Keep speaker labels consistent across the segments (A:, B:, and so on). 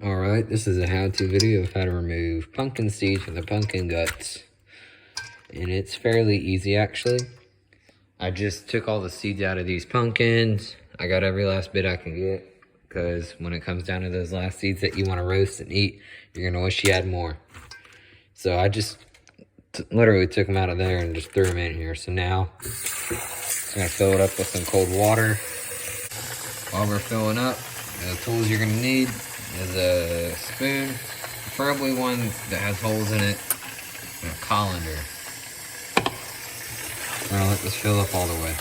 A: Alright, this is a how-to video of how to remove pumpkin seeds from the pumpkin guts. And it's fairly easy actually. I just took all the seeds out of these pumpkins. I got every last bit I can get, because when it comes down to those last seeds that you want to roast and eat, you're going to wish you had more. So I just literally took them out of there and just threw them in here. So now I'm going to fill it up with some cold water. While we're filling up, the tools you're going to need is a spoon, preferably one that has holes in it, and a colander. We're going to let this fill up all the way.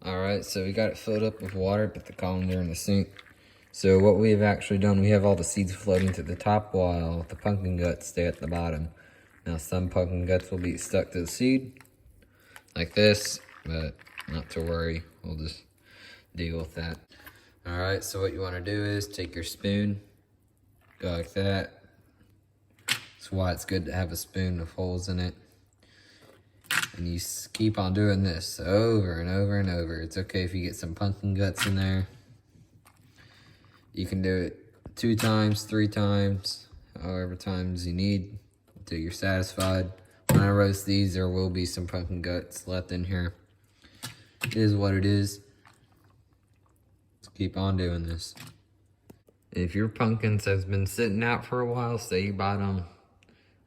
A: Alright, so we got it filled up with water, put the colander in the sink. So what we have actually done, we have all the seeds floating to the top while the pumpkin guts stay at the bottom. Now some pumpkin guts will be stuck to the seed, like this, but not to worry, we'll just deal with that. Alright, so what you want to do is take your spoon, go like that. That's why it's good to have a spoon with holes in it. And you keep on doing this over and over and over. It's okay if you get some pumpkin guts in there. You can do it 2 times, 3 times, however times you need until you're satisfied. When I roast these, there will be some pumpkin guts left in here. It is what it is. Keep on doing this. If your pumpkins has been sitting out for a while, say you bought them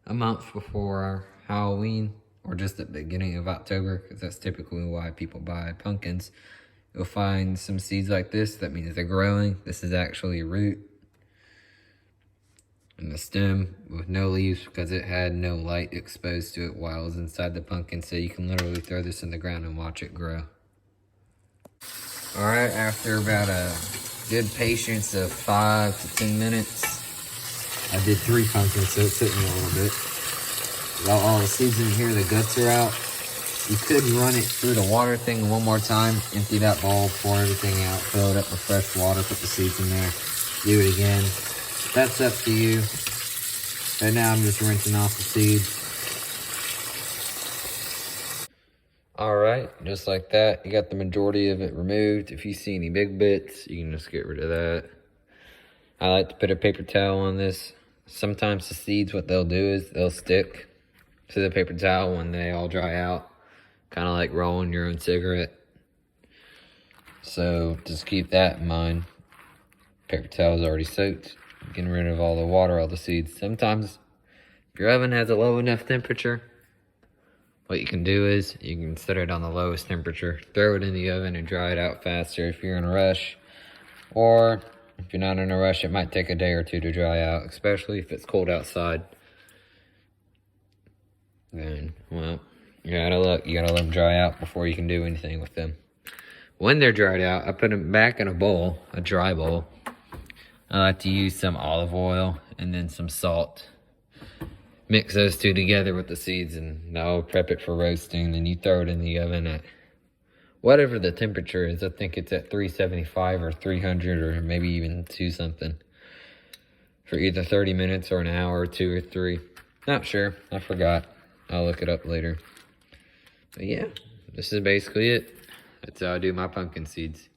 A: a month before Halloween or just at the beginning of October, because that's typically why people buy pumpkins, you'll find some seeds like this. That means they're growing. This is actually a root and the stem with no leaves because it had no light exposed to it while it was inside the pumpkin. So you can literally throw this in the ground and watch it grow. Alright, after about a good patience of 5 to 10 minutes, I did 3 pumpkins, so it took me a little bit. Got all the seeds in here, the guts are out. You could run it through the water thing one more time, empty that bowl, pour everything out, fill it up with fresh water, put the seeds in there, do it again. That's up to you. Right now I'm just rinsing off the seeds. Alright, just like that, you got the majority of it removed. If you see any big bits, you can just get rid of that. I like to put a paper towel on this. Sometimes the seeds, what they'll do is they'll stick to the paper towel when they all dry out. Kind of like rolling your own cigarette. So just keep that in mind. Paper towel is already soaked. Getting rid of all the water, all the seeds. Sometimes if your oven has a low enough temperature, what you can do is you can set it on the lowest temperature, throw it in the oven and dry it out faster if you're in a rush. Or if you're not in a rush, it might take a day or 2 to dry out, especially if it's cold outside. Then, well, you gotta let them dry out before you can do anything with them. When they're dried out, I put them back in a bowl, a dry bowl. I like to use some olive oil and then some salt. Mix those 2 together with the seeds and I'll prep it for roasting. Then you throw it in the oven at whatever the temperature is. I think it's at 375 or 300 or maybe even 2 something. For either 30 minutes or an hour or 2 or 3. Not sure. I forgot. I'll look it up later. But yeah, this is basically it. That's how I do my pumpkin seeds.